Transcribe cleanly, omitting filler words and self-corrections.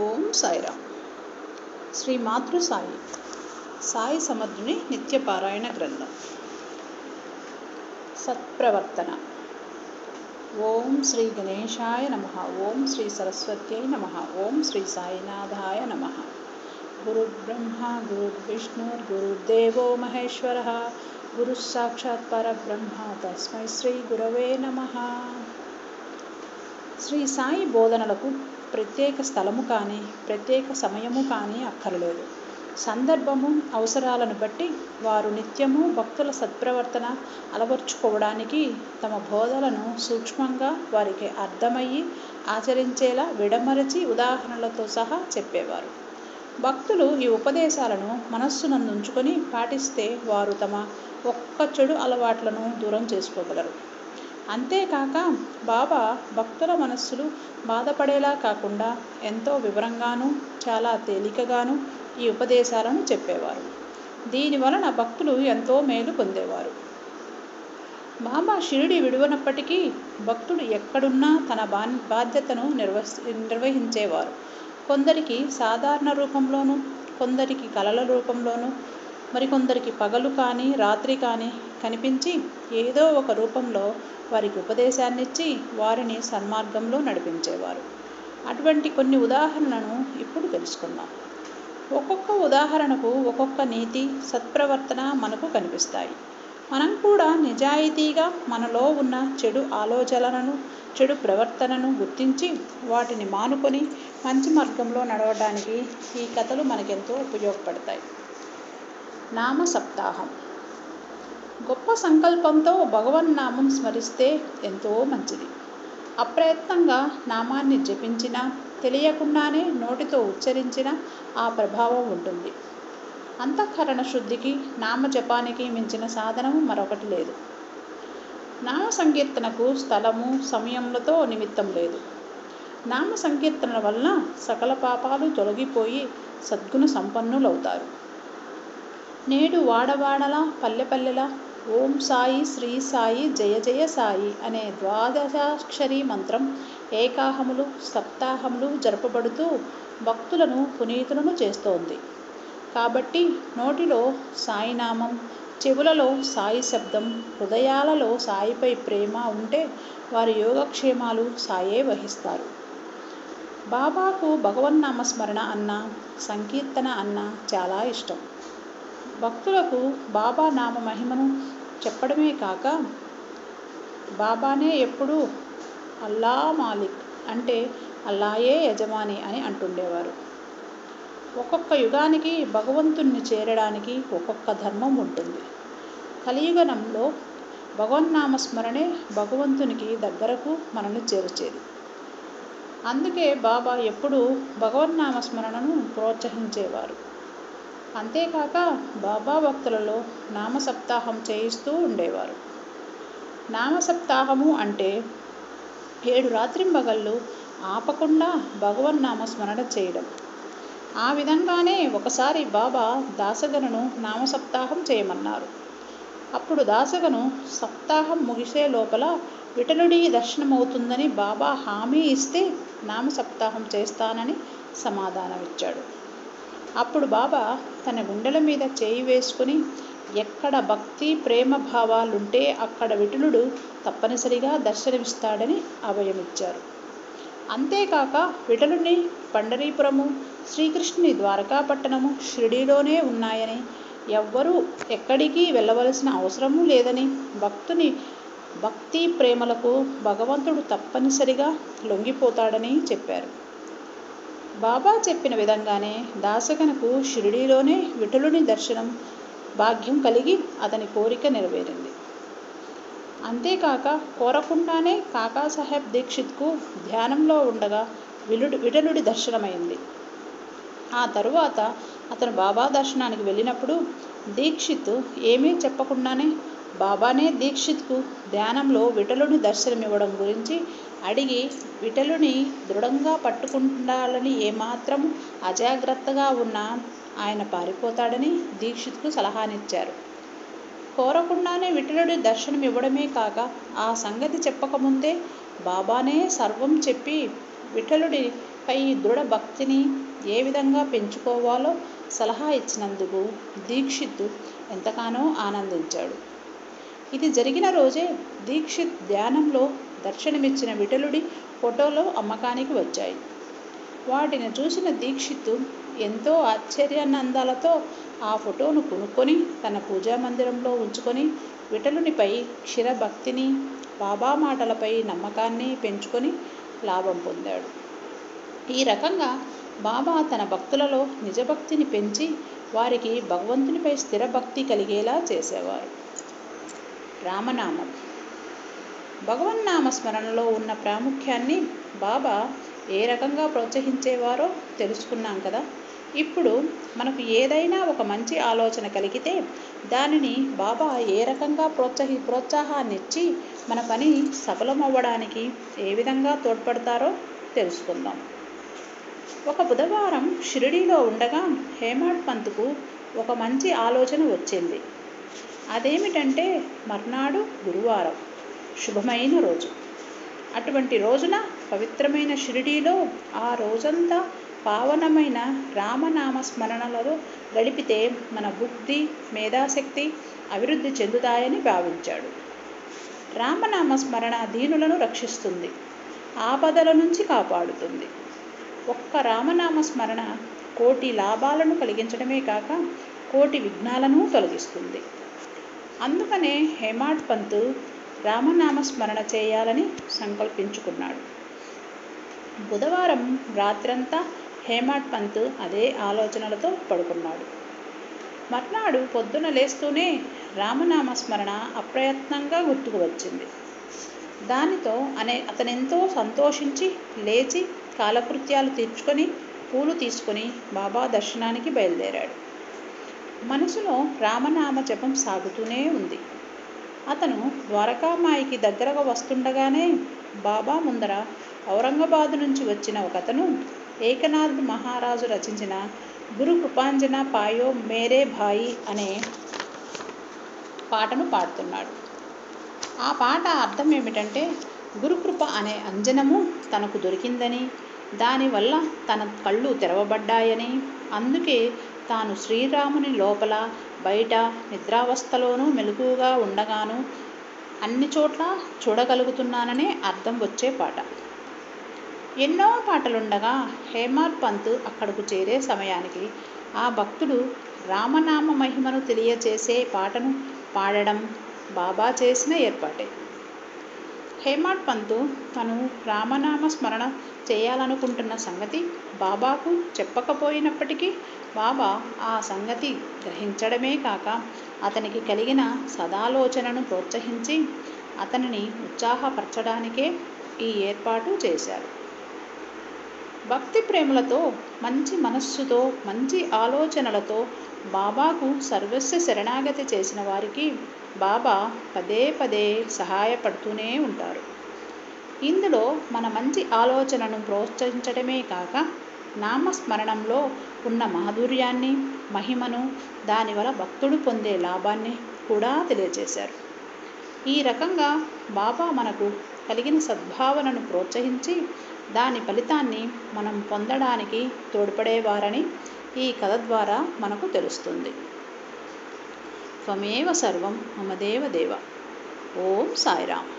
ఓం సాయిరామ్. శ్రీ మాతృ సాయి సాయి సమర్థుని నిత్యపారాయణ గ్రంథం. సత్ప్రవర్తన. ఓం శ్రీ గణేశాయ నమః. ఓం శ్రీ సరస్వత్యై నమః. ఓం శ్రీ సాయినాథాయ నమః. గురుర్బ్రహ్మ గురుర్విష్ణుర్ గురుర్దేవో మహేశ్వరః. గురుః సాక్షాత్ పరబ్రహ్మ తస్మై శ్రీ గురవే నమః. శ్రీ సాయి బోధనలకు ప్రత్యేక స్థలము కానీ ప్రత్యేక సమయము కానీ అక్కర్లేదు. సందర్భము అవసరాలను బట్టి వారు నిత్యము భక్తుల సత్ప్రవర్తన అలవర్చుకోవడానికి తమ బోధనలను సూక్ష్మంగా వారికి అర్థమయ్యి ఆచరించేలా విడమరచి ఉదాహరణలతో సహా చెప్పేవారు. భక్తులు ఈ ఉపదేశాలను మనస్సునందుంచుకొని పాటిస్తే వారు తమ ఒక్క చెడు అలవాట్లను దూరం చేసుకోగలరు. అంతేకాక బాబా భక్తుల మనస్సులు బాధపడేలా కాకుండా ఎంతో వివరంగానూ చాలా తేలికగాను ఈ ఉపదేశాలను చెప్పేవారు. దీనివలన భక్తులు ఎంతో మేలు పొందేవారు. బాబా షిరిడి విడువనప్పటికీ భక్తుడు ఎక్కడున్నా తన బాధ్యతను నిర్వహించేవారు. కొందరికి సాధారణ రూపంలోనూ, కొందరికి కలల రూపంలోనూ, మరికొందరికి పగలు కానీ రాత్రి కానీ కనిపించి ఏదో ఒక రూపంలో వారికి ఉపదేశాన్నిచ్చి వారిని సన్మార్గంలో నడిపించేవారు. అటువంటి కొన్ని ఉదాహరణలను ఇప్పుడు తెలుసుకుందాం. ఒక్కొక్క ఉదాహరణకు ఒక్కొక్క నీతి, సత్ప్రవర్తన మనకు కనిపిస్తాయి. మనం కూడా నిజాయితీగా మనలో ఉన్న చెడు ఆలోచనలను, చెడు ప్రవర్తనను గుర్తించి వాటిని మానుకొని మంచి మార్గంలో నడవడానికి ఈ కథలు మనకెంతో ఉపయోగపడతాయి. నామ సప్తాహం. గొప్ప సంకల్పంతో భగవన్నామం స్మరిస్తే ఎంతో మంచిది. అప్రయత్నంగా నామాన్ని జపించినా, తెలియకుండానే నోటితో ఉచ్చరించిన ఆ ప్రభావం ఉంటుంది. అంతఃకరణ శుద్ధికి నామజపానికి మించిన సాధనము మరొకటి లేదు. నామ సంకీర్తనకు స్థలము, సమయములతో నిమిత్తం లేదు. నామ సంకీర్తనల వలన సకల పాపాలు తొలగిపోయి సద్గుణ సంపన్నులవుతారు. నేడు వాడవాడలా, పల్లెపల్లెలా ఓం సాయి, శ్రీ సాయి, జయ జయ సాయి అనే ద్వాదశాక్షరీ మంత్రం ఏకాహములు, సప్తాహములు జరపబడుతూ భక్తులను పునీతులను చేస్తోంది. కాబట్టి నోటిలో సాయినామం, చెవులలో సాయి శబ్దం, హృదయాలలో సాయిపై ప్రేమ ఉంటే వారి యోగక్షేమాలు సాయే వహిస్తారు. బాబాకు భగవన్నామస్మరణ అన్నా, సంకీర్తన అన్నా చాలా ఇష్టం. భక్తులకు బాబా నామ మహిమను చెప్పడమే కాక బాబానే ఎప్పుడూ అల్లా మాలిక్ అంటే అల్లాయే యజమాని అని అంటుండేవారు. ఒక్కొక్క యుగానికి భగవంతుణ్ణి చేరడానికి ఒక్కొక్క ధర్మం ఉంటుంది. కలియుగంలో భగవన్నామస్మరణే భగవంతునికి దగ్గరకు మనల్ని చేర్చేది. అందుకే బాబా ఎప్పుడూ భగవన్నామస్మరణను ప్రోత్సహించేవారు. అంతేకాక బాబా భక్తులలో నామ సప్తాహం చేయిస్తూ ఉండేవారు. నామ సప్తాహము అంటే 7 రాత్రింబగళ్ళు ఆపకుండా భగవన్నామస్మరణ చేయడం. ఆ విధంగానే ఒకసారి బాబా దాసగనును నామసప్తాహం చేయమన్నారు. అప్పుడు దాసగను సప్తాహం ముగిసే లోపల విఠలుడి దర్శనమవుతుందని బాబా హామీ ఇస్తే నామసప్తాహం చేస్తానని సమాధానమిచ్చాడు. అప్పుడు బాబా తన గుండెల మీద చేయి వేసుకుని ఎక్కడ భక్తి ప్రేమ భావాలుంటే అక్కడ విఠలుడు తప్పనిసరిగా దర్శనమిస్తాడని అభయమిచ్చారు. అంతేకాక విఠలుని పండరీపురము, శ్రీకృష్ణుని ద్వారకాపట్టణము షిరిడీలోనే ఉన్నాయని, ఎవ్వరూ ఎక్కడికి వెళ్ళవలసిన అవసరమూ లేదని, భక్తుని భక్తి ప్రేమలకు భగవంతుడు తప్పనిసరిగా లొంగిపోతాడని చెప్పారు. బాబా చెప్పిన విధంగానే దాసగనకు షిరిడీలోనే విఠలుని దర్శనం భాగ్యం కలిగి అతని కోరిక నెరవేరింది. అంతేకాక కోరకుండానే కాకాసాహెబ్ దీక్షిత్కు ధ్యానంలో ఉండగా విఠలుడి దర్శనమైంది. ఆ తరువాత అతను బాబా దర్శనానికి వెళ్ళినప్పుడు దీక్షిత్ ఏమీ చెప్పకుండానే బాబానే దీక్షిత్కు ధ్యానంలో విఠలుని దర్శనమివ్వడం గురించి అడిగి విఠలుని దృఢంగా పట్టుకుండాలని ఏమాత్రం అజాగ్రత్తగా ఉన్నా ఆయన పారిపోతాడని దీక్షిత్కు సలహానిచ్చారు. కోరకుండానే విఠలుడి దర్శనం ఇవ్వడమే కాక ఆ సంగతి చెప్పకముందే బాబానే సర్వం చెప్పి విఠలుడిపై దృఢ భక్తిని ఏ విధంగా పెంచుకోవాలో సలహా ఇచ్చినందుకు దీక్షిత్ ఎంతగానో ఆనందించాడు. ఇది జరిగిన రోజే దీక్షిత్ ధ్యానంలో దర్శనమిచ్చిన విఠలుడి ఫోటోలు అమ్మకానికి వచ్చాయి. వాటిని చూసిన దీక్షిత్ ఎంతో ఆశ్చర్యానందాలతో ఆ ఫోటోను కొనుక్కొని తన పూజా మందిరంలో ఉంచుకొని విఠలునిపై క్షీర భక్తిని, బాబా మాటలపై నమ్మకాన్ని పెంచుకొని లాభం పొందాడు. ఈ రకంగా బాబా తన భక్తులలో నిజభక్తిని పెంచి వారికి భగవంతునిపై స్థిర భక్తి కలిగేలా చేసేవారు. రామనామం. భగవన్నామ స్మరణలో ఉన్న ప్రాముఖ్యాన్ని బాబా ఏ రకంగా ప్రోత్సహించేవారో తెలుసుకున్నాం కదా. ఇప్పుడు మనకు ఏదైనా ఒక మంచి ఆలోచన కలిగితే దానిని బాబా ఏ రకంగా ప్రోత్సాహాన్నిచ్చి మన పని సఫలమవ్వడానికి ఏ విధంగా తోడ్పడతారో తెలుసుకుందాం. ఒక బుధవారం షిరిడీలో ఉండగా హేమాడ్ పంత్కు ఒక మంచి ఆలోచన వచ్చింది. అదేమిటంటే మర్నాడు గురువారం, శుభమైన రోజు. అటువంటి రోజున పవిత్రమైన షిరిడీలో ఆ రోజంతా పావనమైన రామనామ స్మరణలలో గడిపితే మన బుద్ధి, మేధాశక్తి అభివృద్ధి చెందుతాయని భావించాడు. రామనామ స్మరణ దీనులను రక్షిస్తుంది, ఆపదల నుంచి కాపాడుతుంది. ఒక్క రామనామ స్మరణ కోటి లాభాలను కలిగించడమే కాక కోటి విఘ్నాలను తొలగిస్తుంది. అందుకనే హేమాడ్ పంత్ రామనామ స్మరణ చేయాలని సంకల్పించుకున్నాడు. బుధవారం రాత్రంతా హేమాడ్ పంత్ అదే ఆలోచనలతో పడుకున్నాడు. మర్నాడు పొద్దున లేస్తూనే రామనామ స్మరణ అప్రయత్నంగా గుర్తుకు వచ్చింది. దానితో అతనెంతో సంతోషించి లేచి కాలకృత్యాలు తీర్చుకొని పూలు తీసుకొని బాబా దర్శనానికి బయలుదేరాడు. మనసులో రామనామ జపం సాగుతూనే ఉంది. అతను ద్వారకామాయికి దగ్గరగా వస్తుండగానే బాబా ముందర ఔరంగాబాదు నుంచి వచ్చిన ఒకతను ఏకనాథ్ మహారాజు రచించిన గురు కృపాంజన పాయో మేరే భాయి అనే పాటను పాడుతున్నాడు. ఆ పాట అర్థం ఏమిటంటే, గురుకృప అనే అంజనము తనకు దొరికిందని, దానివల్ల తన కళ్ళు తెరవబడ్డాయని, అందుకే తాను శ్రీరాముని లోపల బయట నిద్రావస్థలోనూ మెలకువగా ఉండగాను అన్ని చోట్ల చూడగలుగుతున్నాననే అర్థం వచ్చే పాట. ఎన్నో పాటలుండగా హేమాడ్ పంత్ అక్కడకు చేరే సమయానికి ఆ భక్తుడు రామనామ మహిమను తెలియచేసే పాటను పాడడం బాబా చేసిన ఏర్పాటే. హేమాడ్ పంత్ తను రామనామ స్మరణ చేయాలనుకుంటున్న సంగతి బాబాకు చెప్పకపోయినప్పటికీ బాబా ఆ సంగతి గ్రహించడమే కాక అతనికి కలిగిన సదాలోచనను ప్రోత్సహించి అతనిని ఉత్సాహపరచడానికే ఈ ఏర్పాటు చేశారు. భక్తి ప్రేమలతో, మంచి మనస్సుతో, మంచి ఆలోచనలతో బాబాకు సర్వస్వ శరణాగతి చేసిన వారికి బాబా పదే పదే సహాయపడుతూనే ఉంటారు. ఇందులో మన మంచి ఆలోచనను ప్రోత్సహించడమే కాక నామస్మరణంలో ఉన్న మాధుర్యాన్ని, మహిమను, దానివల్ల భక్తుడు పొందే లాభాన్ని కూడా తెలియజేశారు. ఈ రకంగా బాబా మనకు కలిగిన సద్భావనను ప్రోత్సహించి దాని ఫలితాన్ని మనం పొందడానికి తోడ్పడేవారని ఈ కథ ద్వారా మనకు తెలుస్తుంది. త్వమేవ సర్వం మమ దేవ దేవ. ఓం సాయిరామ్.